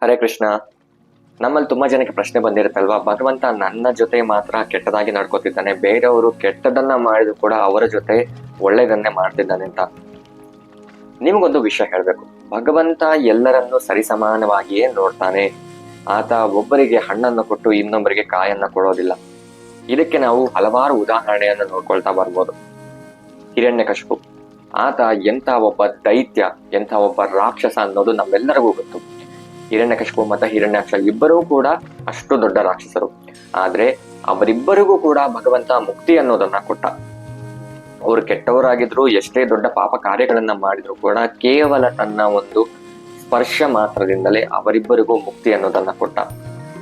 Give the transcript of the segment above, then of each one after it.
ಹರೇ ಕೃಷ್ಣ. ನಮ್ಮಲ್ಲಿ ತುಂಬಾ ಜನಕ್ಕೆ ಪ್ರಶ್ನೆ ಬಂದಿರುತ್ತಲ್ವಾ, ಭಗವಂತ ನನ್ನ ಜೊತೆ ಮಾತ್ರ ಕೆಟ್ಟದಾಗಿ ನಡ್ಕೋತಿದ್ದಾನೆ, ಬೇರೆಯವರು ಕೆಟ್ಟದನ್ನ ಮಾಡಿದ್ರು ಕೂಡ ಅವರ ಜೊತೆ ಒಳ್ಳೇದನ್ನೇ ಮಾಡ್ತಿದ್ದಾನೆ ಅಂತ. ನಿಮಗೊಂದು ವಿಷಯ ಹೇಳ್ಬೇಕು, ಭಗವಂತ ಎಲ್ಲರನ್ನೂ ಸರಿಸಮಾನವಾಗಿಯೇ ನೋಡ್ತಾನೆ. ಆತ ಒಬ್ಬರಿಗೆ ಹಣ್ಣನ್ನು ಕೊಟ್ಟು ಇನ್ನೊಬ್ಬರಿಗೆ ಕಾಯನ್ನ ಕೊಡೋದಿಲ್ಲ. ಇದಕ್ಕೆ ನಾವು ಹಲವಾರು ಉದಾಹರಣೆಯನ್ನು ನೋಡ್ಕೊಳ್ತಾ ಬರ್ಬೋದು. ಹಿರಣ್ಯಕಶಿಪು, ಆತ ಎಂಥ ಒಬ್ಬ ದೈತ್ಯ, ಎಂಥ ಒಬ್ಬ ರಾಕ್ಷಸ ಅನ್ನೋದು ನಮ್ಮೆಲ್ಲರಿಗೂ ಗೊತ್ತು. ಹಿರಣ್ಯಕಶಿಪು ಮತ್ತು ಹಿರಣ್ಯಾಕ್ಷ ಇಬ್ಬರೂ ಕೂಡ ಅಷ್ಟು ದೊಡ್ಡ ರಾಕ್ಷಸರು. ಆದ್ರೆ ಅವರಿಬ್ಬರಿಗೂ ಕೂಡ ಭಗವಂತ ಮುಕ್ತಿ ಅನ್ನೋದನ್ನ ಕೊಟ್ಟ. ಅವರು ಕೆಟ್ಟವರಾಗಿದ್ರು, ಎಷ್ಟೇ ದೊಡ್ಡ ಪಾಪ ಕಾರ್ಯಗಳನ್ನ ಮಾಡಿದ್ರು ಕೂಡ ಕೇವಲ ತನ್ನ ಒಂದು ಸ್ಪರ್ಶ ಮಾತ್ರದಿಂದಲೇ ಅವರಿಬ್ಬರಿಗೂ ಮುಕ್ತಿ ಅನ್ನೋದನ್ನ ಕೊಟ್ಟ.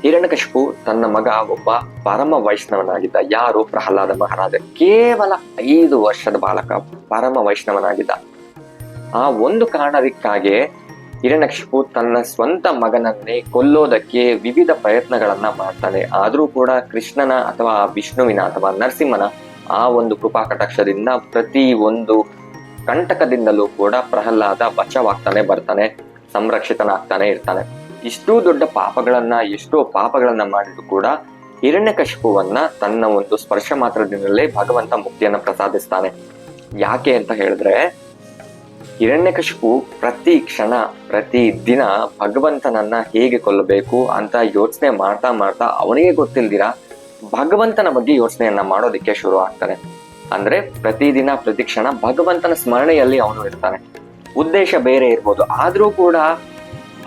ಹಿರಣ್ಯಕಶಿಪು ತನ್ನ ಮಗ ಒಬ್ಬ ಪರಮ ವೈಷ್ಣವನಾಗಿದ್ದ. ಯಾರು? ಪ್ರಹ್ಲಾದ ಮಹಾರಾಜ. ಕೇವಲ 5 ವರ್ಷದ ಬಾಲಕ, ಪರಮ ವೈಷ್ಣವನಾಗಿದ್ದ. ಆ ಒಂದು ಕಾರಣಕ್ಕಾಗಿ ಹಿರಣ್ಯಕಶಿಪು ತನ್ನ ಸ್ವಂತ ಮಗನನ್ನೇ ಕೊಲ್ಲೋದಕ್ಕೆ ವಿವಿಧ ಪ್ರಯತ್ನಗಳನ್ನ ಮಾಡ್ತಾನೆ. ಆದ್ರೂ ಕೂಡ ಕೃಷ್ಣನ ಅಥವಾ ವಿಷ್ಣುವಿನ ಅಥವಾ ನರಸಿಂಹನ ಆ ಒಂದು ಕೃಪಾ ಕಟಾಕ್ಷದಿಂದ ಪ್ರತಿ ಒಂದು ಕಂಟಕದಿಂದಲೂ ಕೂಡ ಪ್ರಹ್ಲಾದ ಬಚಾವಾಗ್ತಾನೆ ಬರ್ತಾನೆ, ಸಂರಕ್ಷಿತನಾಗ್ತಾನೆ ಇರ್ತಾನೆ. ಇಷ್ಟೂ ದೊಡ್ಡ ಪಾಪಗಳನ್ನ, ಎಷ್ಟೋ ಪಾಪಗಳನ್ನ ಮಾಡಿದ್ರು ಕೂಡ ಹಿರಣ್ಯಕಶಿಪುವನ್ನ ತನ್ನ ಒಂದು ಸ್ಪರ್ಶ ಮಾತ್ರದಿಂದಲೇ ಭಗವಂತ ಮುಕ್ತಿಯನ್ನ ಪ್ರಸಾದಿಸ್ತಾನೆ. ಯಾಕೆ ಅಂತ ಹೇಳಿದ್ರೆ, ಹಿರಣ್ಯಕಶಿಪು ಪ್ರತಿ ಕ್ಷಣ ಪ್ರತಿ ದಿನ ಭಗವಂತನನ್ನ ಹೇಗೆ ಕೊಲ್ಲಬೇಕು ಅಂತ ಯೋಚನೆ ಮಾಡ್ತಾ ಮಾಡ್ತಾ ಅವನಿಗೆ ಗೊತ್ತಿಲ್ದಿರ ಭಗವಂತನ ಬಗ್ಗೆ ಯೋಚನೆಯನ್ನ ಮಾಡೋದಿಕ್ಕೆ ಶುರು ಆಗ್ತಾನೆ. ಅಂದ್ರೆ ಪ್ರತಿದಿನ ಪ್ರತಿ ಕ್ಷಣ ಭಗವಂತನ ಸ್ಮರಣೆಯಲ್ಲಿ ಅವನು ಇರ್ತಾನೆ. ಉದ್ದೇಶ ಬೇರೆ ಇರ್ಬೋದು, ಆದ್ರೂ ಕೂಡ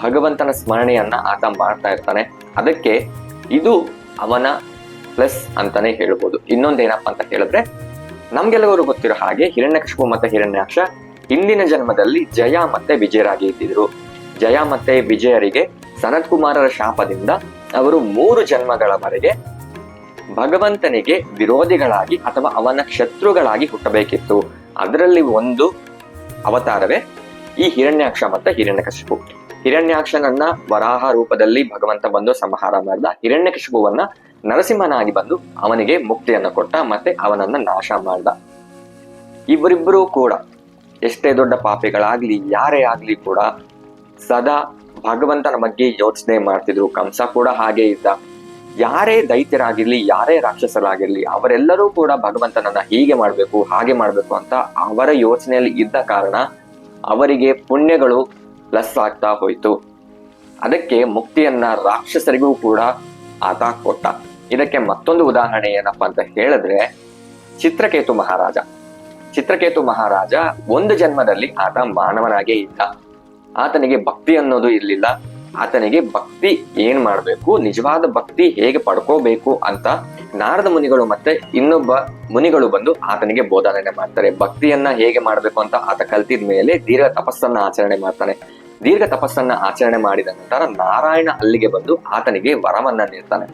ಭಗವಂತನ ಸ್ಮರಣೆಯನ್ನ ಆತ ಮಾಡ್ತಾ ಇರ್ತಾನೆ. ಅದಕ್ಕೆ ಇದು ಅವನ ಪ್ಲಸ್ ಅಂತಾನೆ ಹೇಳ್ಬೋದು. ಇನ್ನೊಂದೇನಪ್ಪ ಅಂತ ಹೇಳಿದ್ರೆ, ನಮ್ಗೆಲ್ಲರೂ ಗೊತ್ತಿರೋ ಹಾಗೆ ಹಿರಣ್ಯಕಶಿಪು ಮತ್ತೆ ಹಿರಣ್ಯಾಕ್ಷ ಹಿಂದಿನ ಜನ್ಮದಲ್ಲಿ ಜಯ ಮತ್ತೆ ವಿಜಯರಾಗಿ ಇದ್ದಿದ್ರು. ಜಯ ಮತ್ತೆ ವಿಜಯರಿಗೆ ಸನತ್ ಕುಮಾರರ ಶಾಪದಿಂದ ಅವರು 3 ಜನ್ಮಗಳವರೆಗೆ ಭಗವಂತನಿಗೆ ವಿರೋಧಿಗಳಾಗಿ ಅಥವಾ ಅವನ ಶತ್ರುಗಳಾಗಿ ಹುಟ್ಟಬೇಕಿತ್ತು. ಅದರಲ್ಲಿ ಒಂದು ಅವತಾರವೇ ಈ ಹಿರಣ್ಯಾಕ್ಷ ಮತ್ತೆ ಹಿರಣ್ಯಕಶಿಪು. ಹಿರಣ್ಯಾಕ್ಷನನ್ನ ವರಾಹ ರೂಪದಲ್ಲಿ ಭಗವಂತ ಬಂದು ಸಂಹಾರ ಮಾಡಿದ. ಹಿರಣ್ಯಕಶಿಪುವನ್ನ ನರಸಿಂಹನಾಗಿ ಬಂದು ಅವನಿಗೆ ಮುಕ್ತಿಯನ್ನು ಕೊಟ್ಟ, ಮತ್ತೆ ಅವನನ್ನ ನಾಶ ಮಾಡ್ದ. ಇವರಿಬ್ಬರೂ ಕೂಡ ಎಷ್ಟೇ ದೊಡ್ಡ ಪಾಪಿಗಳಾಗ್ಲಿ, ಯಾರೇ ಆಗ್ಲಿ ಕೂಡ ಸದಾ ಭಗವಂತನ ಬಗ್ಗೆ ಯೋಚನೆ ಮಾಡ್ತಿದ್ರು. ಕಂಸ ಕೂಡ ಹಾಗೆ ಇದ್ದ. ಯಾರೇ ದೈತ್ಯರಾಗಿರ್ಲಿ, ಯಾರೇ ರಾಕ್ಷಸರಾಗಿರ್ಲಿ, ಅವರೆಲ್ಲರೂ ಕೂಡ ಭಗವಂತನನ್ನ ಹೀಗೆ ಮಾಡ್ಬೇಕು, ಹಾಗೆ ಮಾಡ್ಬೇಕು ಅಂತ ಅವರ ಯೋಚನೆಯಲ್ಲಿ ಇದ್ದ ಕಾರಣ ಅವರಿಗೆ ಪುಣ್ಯಗಳು ಪ್ಲಸ್ ಆಗ್ತಾ ಹೋಯ್ತು. ಅದಕ್ಕೆ ಮುಕ್ತಿಯನ್ನ ರಾಕ್ಷಸರಿಗೂ ಕೂಡ ಆತ ಕೊಟ್ಟ. ಇದಕ್ಕೆ ಮತ್ತೊಂದು ಉದಾಹರಣೆ ಏನಪ್ಪಾ ಅಂತ ಹೇಳಿದ್ರೆ, ಚಿತ್ರಕೇತು ಮಹಾರಾಜ. ಚಿತ್ರಕೇತು ಮಹಾರಾಜ ಒಂದು ಜನ್ಮದಲ್ಲಿ ಆತ ಮಾನವನಾಗೇ ಇದ್ದ. ಆತನಿಗೆ ಭಕ್ತಿ ಅನ್ನೋದು ಇರ್ಲಿಲ್ಲ. ಆತನಿಗೆ ಭಕ್ತಿ ಏನ್ ಮಾಡ್ಬೇಕು, ನಿಜವಾದ ಭಕ್ತಿ ಹೇಗೆ ಪಡ್ಕೋಬೇಕು ಅಂತ ನಾರದ ಮುನಿಗಳು ಮತ್ತೆ ಇನ್ನೊಬ್ಬ ಮುನಿಗಳು ಬಂದು ಆತನಿಗೆ ಬೋಧನೆ ಮಾಡ್ತಾರೆ. ಭಕ್ತಿಯನ್ನ ಹೇಗೆ ಮಾಡ್ಬೇಕು ಅಂತ ಆತ ಕಲ್ತಿದ ಮೇಲೆ ದೀರ್ಘ ತಪಸ್ಸನ್ನ ಆಚರಣೆ ಮಾಡ್ತಾನೆ. ದೀರ್ಘ ತಪಸ್ಸನ್ನ ಆಚರಣೆ ಮಾಡಿದ ನಂತರ ನಾರಾಯಣ ಅಲ್ಲಿಗೆ ಬಂದು ಆತನಿಗೆ ವರವನ್ನ ನೀಡ್ತಾನೆ.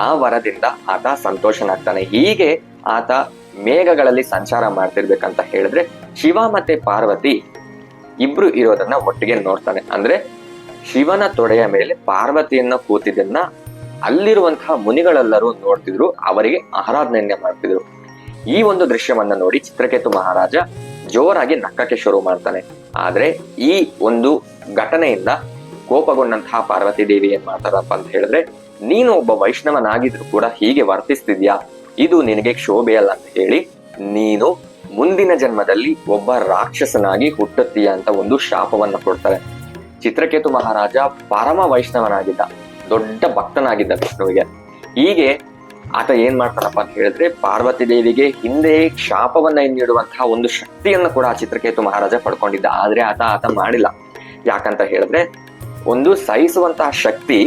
ಆ ವರದಿಂದ ಆತ ಸಂತೋಷನಾಗ್ತಾನೆ. ಹೀಗೆ ಆತ ಮೇಘಗಳಲ್ಲಿ ಸಂಚಾರ ಮಾಡ್ತಿರ್ಬೇಕಂತ ಹೇಳಿದ್ರೆ ಶಿವ ಮತ್ತೆ ಪಾರ್ವತಿ ಇಬ್ರು ಇರೋದನ್ನ ಒಟ್ಟಿಗೆ ನೋಡ್ತಾನೆ. ಅಂದ್ರೆ ಶಿವನ ತೊಡೆಯ ಮೇಲೆ ಪಾರ್ವತಿಯನ್ನ ಕೂತಿದ್ದನ್ನ ಅಲ್ಲಿರುವಂತಹ ಮುನಿಗಳೆಲ್ಲರೂ ನೋಡ್ತಿದ್ರು, ಅವರಿಗೆ ಆರಾಧನೆಯನ್ನ ಮಾಡ್ತಿದ್ರು. ಈ ಒಂದು ದೃಶ್ಯವನ್ನ ನೋಡಿ ಚಿತ್ರಕೇತು ಮಹಾರಾಜ ಜೋರಾಗಿ ನಕ್ಕಕ್ಕೆ ಶುರು ಮಾಡ್ತಾನೆ. ಆದ್ರೆ ಈ ಒಂದು ಘಟನೆಯಿಂದ ಕೋಪಗೊಂಡಂತಹ ಪಾರ್ವತಿ ದೇವಿ ಏನ್ ಮಾಡ್ತಾರಪ್ಪ ಅಂತ ಹೇಳಿದ್ರೆ, ನೀನು ಒಬ್ಬ ವೈಷ್ಣವನಾಗಿದ್ರು ಕೂಡ ಹೀಗೆ ವರ್ತಿಸ್ತಿದ್ಯಾ, ಇದು ನಿನಗೆ ಶೋಭೆಯಲ್ಲ ಅಂತ ಹೇಳಿ ನೀನು ಮುಂದಿನ ಜನ್ಮದಲ್ಲಿ ಒಬ್ಬ ರಾಕ್ಷಸನಾಗಿ ಹುಟ್ಟುತ್ತೀಯ ಅಂತ ಒಂದು ಶಾಪವನ್ನ ಕೊಡ್ತಾರೆ. ಚಿತ್ರಕೇತು ಮಹಾರಾಜ ಪರಮ ವೈಷ್ಣವನಾಗಿದ್ದ, ದೊಡ್ಡ ಭಕ್ತನಾಗಿದ್ದ ವಿಷ್ಣುವಿಗೆ. ಹೀಗೆ ಆತ ಏನ್ ಮಾಡ್ತಾನಪ್ಪ ಅಂತ ಹೇಳಿದ್ರೆ, ಪಾರ್ವತಿ ದೇವಿಗೆ ಹಿಂದೆ ಶಾಪವನ್ನ ನೀಡುವಂತಹ ಒಂದು ಶಕ್ತಿಯನ್ನ ಕೂಡ ಚಿತ್ರಕೇತು ಮಹಾರಾಜ ಪಡ್ಕೊಂಡಿದ್ದ. ಆದ್ರೆ ಆತ ಮಾಡಿಲ್ಲ. ಯಾಕಂತ ಹೇಳಿದ್ರೆ, ಒಂದು ಸಹಿಸುವಂತಹ ಶಕ್ತಿ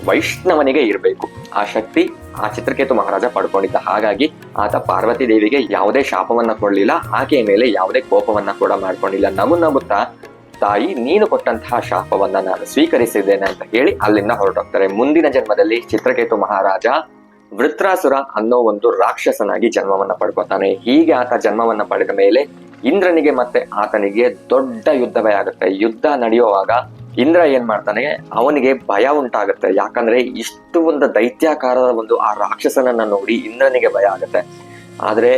ವೈಷ್ಣವನಿಗೆ ಇರಬೇಕು. ಆ ಶಕ್ತಿ ಆ ಚಿತ್ರಕೇತು ಮಹಾರಾಜ ಪಡ್ಕೊಂಡಿದ್ದ. ಹಾಗಾಗಿ ಆತ ಪಾರ್ವತಿ ದೇವಿಗೆ ಯಾವುದೇ ಶಾಪವನ್ನ ಕೊಡ್ಲಿಲ್ಲ, ಆಕೆಯ ಮೇಲೆ ಯಾವುದೇ ಕೋಪವನ್ನ ಕೂಡ ಮಾಡ್ಕೊಂಡಿಲ್ಲ. ನಗುತ್ತಾ, ತಾಯಿ ನೀನು ಕೊಟ್ಟಂತಹ ಶಾಪವನ್ನ ನಾನು ಸ್ವೀಕರಿಸಿದ್ದೇನೆ ಅಂತ ಹೇಳಿ ಅಲ್ಲಿಂದ ಹೊರಟೋಗ್ತಾರೆ. ಮುಂದಿನ ಜನ್ಮದಲ್ಲಿ ಚಿತ್ರಕೇತು ಮಹಾರಾಜ ವೃತ್ರಾಸುರ ಅನ್ನೋ ಒಂದು ರಾಕ್ಷಸನಾಗಿ ಜನ್ಮವನ್ನ ಪಡ್ಕೊತಾನೆ. ಹೀಗೆ ಆತ ಜನ್ಮವನ್ನ ಪಡೆದ ಮೇಲೆ ಇಂದ್ರನಿಗೆ ಮತ್ತೆ ಆತನಿಗೆ ದೊಡ್ಡ ಯುದ್ಧವೇ ಆಗುತ್ತೆ. ಯುದ್ಧ ನಡೆಯುವಾಗ ಇಂದ್ರ ಏನ್ ಮಾಡ್ತಾನೆ, ಅವನಿಗೆ ಭಯ ಉಂಟಾಗುತ್ತೆ. ಯಾಕಂದ್ರೆ ಇಷ್ಟು ಒಂದು ದೈತ್ಯಾಕಾರದ ಒಂದು ಆ ರಾಕ್ಷಸನನ್ನ ನೋಡಿ ಇಂದ್ರನಿಗೆ ಭಯ ಆಗುತ್ತೆ. ಆದ್ರೆ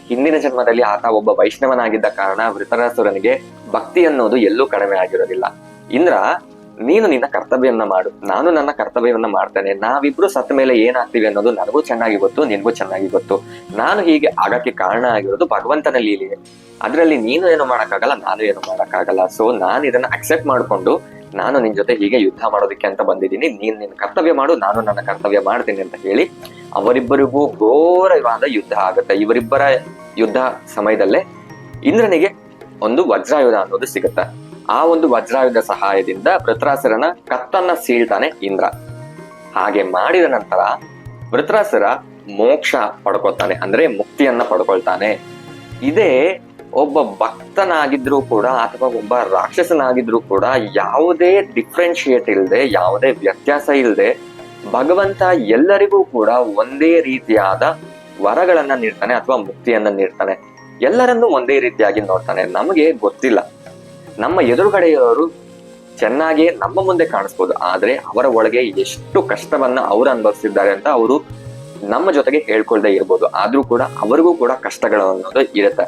ಹಿಂದಿನ ಜನ್ಮದಲ್ಲಿ ಆತ ಒಬ್ಬ ವೈಷ್ಣವನಾಗಿದ್ದ ಕಾರಣ ವೃತ್ರಾಸುರನಿಗೆ ಭಕ್ತಿ ಅನ್ನೋದು ಎಲ್ಲೂ ಕಡಿಮೆ ಆಗಿರೋದಿಲ್ಲ. ಇಂದ್ರ ನೀನು ನಿನ್ನ ಕರ್ತವ್ಯವನ್ನ ಮಾಡು, ನಾನು ನನ್ನ ಕರ್ತವ್ಯವನ್ನ ಮಾಡ್ತೇನೆ. ನಾವಿಬ್ರು ಸತ್ತ ಮೇಲೆ ಏನಾಗ್ತೀವಿ ಅನ್ನೋದು ನನಗೂ ಚೆನ್ನಾಗಿ ಗೊತ್ತು, ನಿನ್ಗೂ ಚೆನ್ನಾಗಿ ಗೊತ್ತು. ನಾನು ಹೀಗೆ ಆಗಕ್ಕೆ ಕಾರಣ ಆಗಿರೋದು ಭಗವಂತನ ಲೀಲೆಗೆ. ಅದರಲ್ಲಿ ನೀನು ಏನು ಮಾಡಕ್ಕಾಗಲ್ಲ, ನಾನು ಏನು ಮಾಡಕ್ಕಾಗಲ್ಲ. ಸೊ ನಾನು ಇದನ್ನ ಅಕ್ಸೆಪ್ಟ್ ಮಾಡ್ಕೊಂಡು ನಾನು ನಿನ್ ಜೊತೆ ಹೀಗೆ ಯುದ್ಧ ಮಾಡೋದಕ್ಕೆ ಅಂತ ಬಂದಿದ್ದೀನಿ. ನೀನ್ ನಿನ್ನ ಕರ್ತವ್ಯ ಮಾಡು, ನಾನು ನನ್ನ ಕರ್ತವ್ಯ ಮಾಡ್ತೀನಿ ಅಂತ ಹೇಳಿ ಅವರಿಬ್ಬರಿಗೂ ಘೋರವಾದ ಯುದ್ಧ ಆಗುತ್ತೆ. ಇವರಿಬ್ಬರ ಯುದ್ಧ ಸಮಯದಲ್ಲೇ ಇಂದ್ರನಿಗೆ ಒಂದು ವಜ್ರಾಯುಧ ಅನ್ನೋದು ಸಿಗುತ್ತೆ. ಆ ಒಂದು ವಜ್ರಾಯುಧ ಸಹಾಯದಿಂದ ವೃತ್ರಾಸುರನ ಕತ್ತನ್ನ ಸೀಳ್ತಾನೆ ಇಂದ್ರ. ಹಾಗೆ ಮಾಡಿದ ನಂತರ ವೃತ್ರಾಸುರ ಮೋಕ್ಷ ಪಡ್ಕೊಳ್ತಾನೆ, ಅಂದ್ರೆ ಮುಕ್ತಿಯನ್ನ ಪಡ್ಕೊಳ್ತಾನೆ. ಇದೇ ಒಬ್ಬ ಭಕ್ತನಾಗಿದ್ರು ಕೂಡ ಅಥವಾ ಒಬ್ಬ ರಾಕ್ಷಸನಾಗಿದ್ರು ಕೂಡ ಯಾವುದೇ ಡಿಫ್ರೆನ್ಶಿಯೇಟ್ ಇಲ್ಲದೆ, ಯಾವುದೇ ವ್ಯತ್ಯಾಸ ಇಲ್ಲದೆ ಭಗವಂತ ಎಲ್ಲರಿಗೂ ಕೂಡ ಒಂದೇ ರೀತಿಯಾದ ವರಗಳನ್ನ ನೀಡ್ತಾನೆ ಅಥವಾ ಮುಕ್ತಿಯನ್ನ ನೀಡ್ತಾನೆ. ಎಲ್ಲರನ್ನೂ ಒಂದೇ ರೀತಿಯಾಗಿ ನೋಡ್ತಾನೆ. ನಮಗೆ ಗೊತ್ತಿಲ್ಲ, ನಮ್ಮ ಎದುರುಗಡೆ ಇರೋರು ಚೆನ್ನಾಗಿ ನಮ್ಮ ಮುಂದೆ ಕಾಣಿಸ್ಬೋದು, ಆದ್ರೆ ಅವರ ಒಳಗೆ ಎಷ್ಟು ಕಷ್ಟವನ್ನ ಅವರು ಅನುಭವಿಸಿದ್ದಾರೆ ಅಂತ ಅವರು ನಮ್ಮ ಜೊತೆಗೆ ಹೇಳ್ಕೊಳ್ದೆ ಇರ್ಬೋದು. ಆದ್ರೂ ಕೂಡ ಅವರಿಗೂ ಕೂಡ ಕಷ್ಟಗಳು ಅನ್ನೋದು ಇರುತ್ತೆ.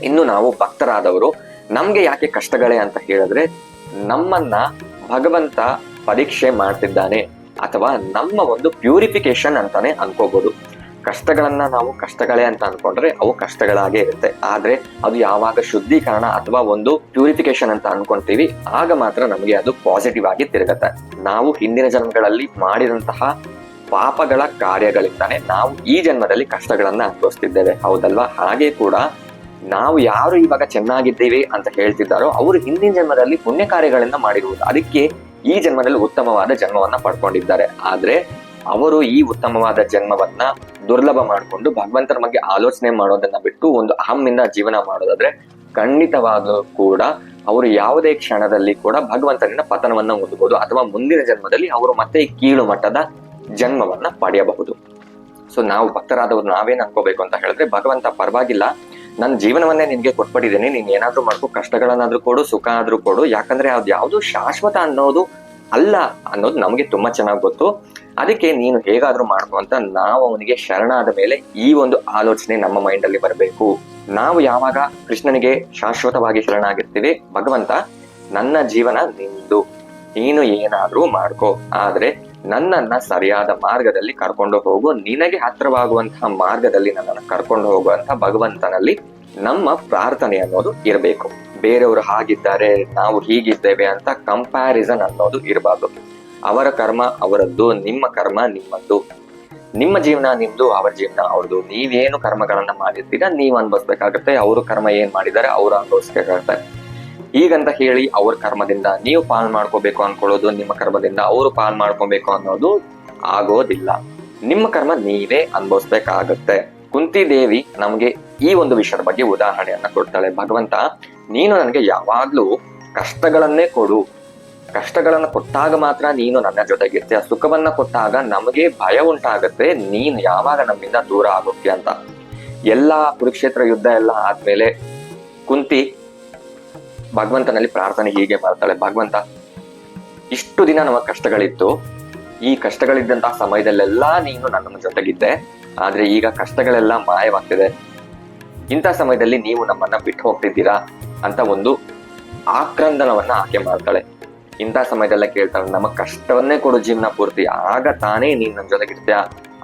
ಇನ್ನು ನಾವು ಭಕ್ತರಾದವರು ನಮ್ಗೆ ಯಾಕೆ ಕಷ್ಟಗಳೇ ಅಂತ ಹೇಳಿದ್ರೆ, ನಮ್ಮನ್ನ ಭಗವಂತ ಪರೀಕ್ಷೆ ಮಾಡ್ತಿದ್ದಾನೆ ಅಥವಾ ನಮ್ಮ ಒಂದು ಪ್ಯೂರಿಫಿಕೇಶನ್ ಅಂತಾನೆ ಅನ್ಕೋಬಹುದು. ಕಷ್ಟಗಳನ್ನ ನಾವು ಕಷ್ಟಗಳೇ ಅಂತ ಅನ್ಕೊಂಡ್ರೆ ಅವು ಕಷ್ಟಗಳಾಗೇ ಇರುತ್ತೆ. ಆದ್ರೆ ಅದು ಯಾವಾಗ ಶುದ್ಧೀಕರಣ ಅಥವಾ ಒಂದು ಪ್ಯೂರಿಫಿಕೇಶನ್ ಅಂತ ಅನ್ಕೊಂತೀವಿ, ಆಗ ಮಾತ್ರ ನಮಗೆ ಅದು ಪಾಸಿಟಿವ್ ಆಗಿ ತಿರುಗತ್ತೆ. ನಾವು ಹಿಂದಿನ ಜನ್ಮಗಳಲ್ಲಿ ಮಾಡಿದಂತಹ ಪಾಪಗಳ ಕಾರ್ಯಗಳಿಂದಾನೆ ನಾವು ಈ ಜನ್ಮದಲ್ಲಿ ಕಷ್ಟಗಳನ್ನ ಅನುಭವಿಸ್ತಿದ್ದೇವೆ, ಹೌದಲ್ವಾ? ಹಾಗೆ ಕೂಡ ನಾವು ಯಾರು ಇವಾಗ ಚೆನ್ನಾಗಿದ್ದೀವಿ ಅಂತ ಹೇಳ್ತಿದ್ದಾರೋ ಅವರು ಹಿಂದಿನ ಜನ್ಮದಲ್ಲಿ ಪುಣ್ಯ ಕಾರ್ಯಗಳಿಂದ ಮಾಡಿರುವುದು, ಅದಕ್ಕೆ ಈ ಜನ್ಮದಲ್ಲಿ ಉತ್ತಮವಾದ ಜನ್ಮವನ್ನ ಪಡ್ಕೊಂಡಿದ್ದಾರೆ. ಆದ್ರೆ ಅವರು ಈ ಉತ್ತಮವಾದ ಜನ್ಮವನ್ನ ದುರ್ಲಭ ಮಾಡಿಕೊಂಡು ಭಗವಂತನ ಬಗ್ಗೆ ಆಲೋಚನೆ ಮಾಡೋದನ್ನ ಬಿಟ್ಟು ಒಂದು ಅಹಮ್ಮಿಂದ ಜೀವನ ಮಾಡೋದಾದ್ರೆ ಖಂಡಿತವಾಗ್ಲೂ ಕೂಡ ಅವರು ಯಾವುದೇ ಕ್ಷಣದಲ್ಲಿ ಕೂಡ ಭಗವಂತನಿಂದ ಪತನವನ್ನ ಹೊಂದಬಹುದು ಅಥವಾ ಮುಂದಿನ ಜನ್ಮದಲ್ಲಿ ಅವರು ಮತ್ತೆ ಕೀಳು ಮಟ್ಟದ ಜನ್ಮವನ್ನ ಪಡೆಯಬಹುದು. ಸೊ ನಾವು ಭಕ್ತರಾದವ್ರು ನಾವೇನ್ ಅನ್ಕೋಬೇಕು ಅಂತ ಹೇಳಿದ್ರೆ, ಭಗವಂತ ಪರವಾಗಿಲ್ಲ, ನನ್ನ ಜೀವನವನ್ನೇ ನಿನ್ಗೆ ಕೊಟ್ಬಿಟ್ಟಿದ್ದೀನಿ, ನೀನ್ ಏನಾದ್ರೂ ಮಾಡ್ಕೊ, ಕಷ್ಟಗಳನ್ನಾದ್ರೂ ಕೊಡು, ಸುಖ ಆದ್ರೂ ಕೊಡು, ಯಾಕಂದ್ರೆ ಅದು ಯಾವ್ದು ಶಾಶ್ವತ ಅನ್ನೋದು ಅಲ್ಲ ಅನ್ನೋದು ನಮಗೆ ತುಂಬಾ ಚೆನ್ನಾಗಿ ಗೊತ್ತು. ಅದಕ್ಕೆ ನೀನು ಹೇಗಾದ್ರೂ ಮಾಡ್ಕೊ ಅಂತ ನಾವು ಅವನಿಗೆ ಶರಣಾದ ಮೇಲೆ ಈ ಒಂದು ಆಲೋಚನೆ ನಮ್ಮ ಮೈಂಡ್ ಅಲ್ಲಿ ಬರಬೇಕು. ನಾವು ಯಾವಾಗ ಕೃಷ್ಣನಿಗೆ ಶಾಶ್ವತವಾಗಿ ಶರಣಾಗಿರ್ತೀವಿ, ಭಗವಂತ ನನ್ನ ಜೀವನ ನಿಂದು, ನೀನು ಏನಾದ್ರೂ ಮಾಡ್ಕೋ, ಆದ್ರೆ ನನ್ನನ್ನ ಸರಿಯಾದ ಮಾರ್ಗದಲ್ಲಿ ಕರ್ಕೊಂಡು ಹೋಗು, ನಿನಗೆ ಹತ್ರವಾಗುವಂತಹ ಮಾರ್ಗದಲ್ಲಿ ನನ್ನನ್ನು ಕರ್ಕೊಂಡು ಹೋಗುವಂತ ಭಗವಂತನಲ್ಲಿ ನಮ್ಮ ಪ್ರಾರ್ಥನೆ ಅನ್ನೋದು ಇರಬೇಕು. ಬೇರೆಯವರು ಹಾಗಿದ್ದಾರೆ, ನಾವು ಹೀಗಿದ್ದೇವೆ ಅಂತ ಕಂಪ್ಯಾರಿಸನ್ ಅನ್ನೋದು ಇರಬಾರ್ದು. ಅವರ ಕರ್ಮ ಅವರದ್ದು, ನಿಮ್ಮ ಕರ್ಮ ನಿಮ್ಮದ್ದು, ನಿಮ್ಮ ಜೀವನ ನಿಮ್ದು, ಅವರ ಜೀವನ ಅವ್ರದ್ದು. ನೀವೇನು ಕರ್ಮಗಳನ್ನ ಮಾಡಿರ್ತೀರಾ ನೀವು ಅನ್ಭವಿಸ್ಬೇಕಾಗತ್ತೆ, ಅವರು ಕರ್ಮ ಏನ್ ಮಾಡಿದ್ದಾರೆ ಅವರು ಅನ್ಭವಿಸ್ಬೇಕಾಗತ್ತೆ. ಹೀಗಂತ ಹೇಳಿ ಅವ್ರ ಕರ್ಮದಿಂದ ನೀವು ಪಾಲ್ ಮಾಡ್ಕೋಬೇಕು ಅನ್ಕೊಳ್ಳೋದು, ನಿಮ್ಮ ಕರ್ಮದಿಂದ ಅವರು ಪಾಲ್ ಮಾಡ್ಕೋಬೇಕು ಅನ್ನೋದು ಆಗೋದಿಲ್ಲ. ನಿಮ್ಮ ಕರ್ಮ ನೀವೇ ಅನುಭವಿಸ್ಬೇಕಾಗತ್ತೆ. ಕುಂತಿ ದೇವಿ ನಮ್ಗೆ ಈ ಒಂದು ವಿಷಯದ ಬಗ್ಗೆ ಉದಾಹರಣೆಯನ್ನ ಕೊಡ್ತಾಳೆ. ಭಗವಂತ ನೀನು ನನಗೆ ಯಾವಾಗ್ಲೂ ಕಷ್ಟಗಳನ್ನೇ ಕೊಡು, ಕಷ್ಟಗಳನ್ನ ಕೊಟ್ಟಾಗ ಮಾತ್ರ ನೀನು ನನ್ನ ಜೊತೆಗಿರ್ತೀಯ, ಸುಖವನ್ನ ಕೊಟ್ಟಾಗ ನಮಗೆ ಭಯ ಉಂಟಾಗತ್ತೆ, ನೀನ್ ಯಾವಾಗ ನಮ್ಮಿಂದ ದೂರ ಆಗೋಕೆ ಅಂತ. ಎಲ್ಲಾ ಕುರುಕ್ಷೇತ್ರ ಯುದ್ಧ ಎಲ್ಲ ಆದ್ಮೇಲೆ ಕುಂತಿ ಭಗವಂತನಲ್ಲಿ ಪ್ರಾರ್ಥನೆ ಹೀಗೆ ಮಾಡ್ತಾಳೆ, ಭಗವಂತ ಇಷ್ಟು ದಿನ ನಮಗ್ ಕಷ್ಟಗಳಿತ್ತು, ಈ ಕಷ್ಟಗಳಿದ್ದಂತಹ ಸಮಯದಲ್ಲೆಲ್ಲಾ ನೀನು ನನ್ನ ಜೊತೆಗಿದ್ದೆ, ಆದ್ರೆ ಈಗ ಕಷ್ಟಗಳೆಲ್ಲ ಮಾಯವಾಗ್ತಿದೆ, ಇಂಥ ಸಮಯದಲ್ಲಿ ನೀವು ನಮ್ಮನ್ನ ಬಿಟ್ಟು ಹೋಗ್ತಿದ್ದೀರಾ ಅಂತ ಒಂದು ಆಕ್ರಂದನವನ್ನ ಆಕೆ ಮಾಡ್ತಾಳೆ. ಇಂಥ ಸಮಯದಲ್ಲ ಕೇಳ್ತಾಳೆ, ನಮಗ್ ಕಷ್ಟವನ್ನೇ ಕೊಡು ಜೀವನ ಪೂರ್ತಿ, ಆಗ ತಾನೇ ನೀನ್ ನನ್ನ ಜೊತೆಗಿರ್ತೀಯ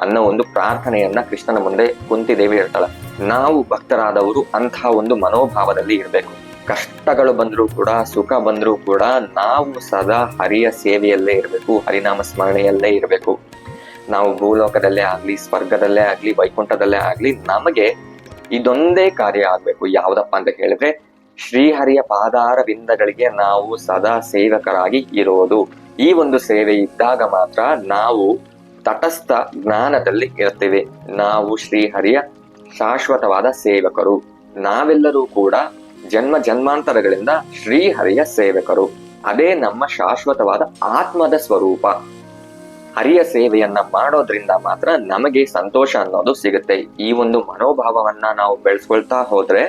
ಅನ್ನೋ ಒಂದು ಪ್ರಾರ್ಥನೆಯನ್ನ ಕೃಷ್ಣನ ಮುಂದೆ ಕುಂತಿ ದೇವಿ ಹೇಳ್ತಾಳೆ. ನಾವು ಭಕ್ತರಾದವರು ಅಂತಹ ಒಂದು ಮನೋಭಾವದಲ್ಲಿ ಇರ್ಬೇಕು. ಕಷ್ಟಗಳು ಬಂದ್ರೂ ಕೂಡ, ಸುಖ ಬಂದ್ರೂ ಕೂಡ ನಾವು ಸದಾ ಹರಿಯ ಸೇವೆಯಲ್ಲೇ ಇರಬೇಕು, ಹರಿನಾಮ ಸ್ಮರಣೆಯಲ್ಲೇ ಇರಬೇಕು. ನಾವು ಭೂಲೋಕದಲ್ಲೇ ಆಗ್ಲಿ, ಸ್ವರ್ಗದಲ್ಲೇ ಆಗ್ಲಿ, ವೈಕುಂಠದಲ್ಲೇ ಆಗ್ಲಿ, ನಮಗೆ ಇದೊಂದೇ ಕಾರ್ಯ ಆಗ್ಬೇಕು. ಯಾವ್ದಪ್ಪ ಅಂತ ಹೇಳಿದ್ರೆ, ಶ್ರೀಹರಿಯ ಪಾದಾರ ವಿಂದಗಳಿಗೆ ನಾವು ಸದಾ ಸೇವಕರಾಗಿ ಇರೋದು. ಈ ಒಂದು ಸೇವೆ ಇದ್ದಾಗ ಮಾತ್ರ ನಾವು ತಟಸ್ಥ ಜ್ಞಾನದಲ್ಲಿ ಇರ್ತೀವಿ. ನಾವು ಶ್ರೀಹರಿಯ ಶಾಶ್ವತವಾದ ಸೇವಕರು. ನಾವೆಲ್ಲರೂ ಕೂಡ ಜನ್ಮ ಜನ್ಮಾಂತರಗಳಿಂದ ಶ್ರೀಹರಿಯ ಸೇವಕರು. ಅದೇ ನಮ್ಮ ಶಾಶ್ವತವಾದ ಆತ್ಮದ ಸ್ವರೂಪ. ಹರಿಯ ಸೇವೆಯನ್ನ ಮಾಡೋದ್ರಿಂದ ಮಾತ್ರ ನಮಗೆ ಸಂತೋಷ ಅನ್ನೋದು ಸಿಗುತ್ತೆ. ಈ ಒಂದು ಮನೋಭಾವವನ್ನ ನಾವು ಬೆಳೆಸ್ಕೊಳ್ತಾ ಹೋದ್ರೆ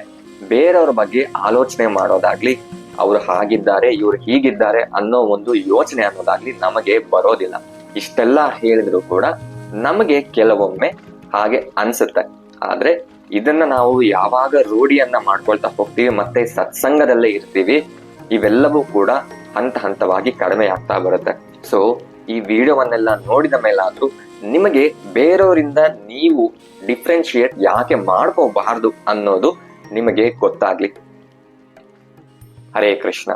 ಬೇರೆಯವ್ರ ಬಗ್ಗೆ ಆಲೋಚನೆ ಮಾಡೋದಾಗ್ಲಿ, ಅವ್ರು ಹಾಗಿದ್ದಾರೆ ಇವ್ರು ಹೀಗಿದ್ದಾರೆ ಅನ್ನೋ ಒಂದು ಯೋಚನೆ ಅನ್ನೋದಾಗ್ಲಿ ನಮಗೆ ಬರೋದಿಲ್ಲ. ಇಷ್ಟೆಲ್ಲ ಹೇಳಿದ್ರು ಕೂಡ ನಮಗೆ ಕೆಲವೊಮ್ಮೆ ಹಾಗೆ ಅನ್ಸುತ್ತೆ. ಆದ್ರೆ ಇದನ್ನ ನಾವು ಯಾವಾಗ ರೂಢಿಯನ್ನ ಮಾಡ್ಕೊಳ್ತಾ ಹೋಗ್ತೀವಿ ಮತ್ತೆ ಸತ್ಸಂಗದಲ್ಲೇ ಇರ್ತೀವಿ, ಇವೆಲ್ಲವೂ ಕೂಡ ಹಂತ ಹಂತವಾಗಿ ಕಡಿಮೆ ಆಗ್ತಾ ಬರುತ್ತೆ. ಸೊ ಈ ವಿಡಿಯೋವನ್ನೆಲ್ಲ ನೋಡಿದ ಮೇಲಾದ್ರೂ ನಿಮಗೆ ಬೇರೆಯವರಿಂದ ನೀವು ಡಿಫ್ರೆನ್ಶಿಯೇಟ್ ಯಾಕೆ ಮಾಡ್ಕೋಬಾರ್ದು ಅನ್ನೋದು ನಿಮಗೆ ಗೊತ್ತಾಗ್ಲಿ. ಹರೇ ಕೃಷ್ಣ.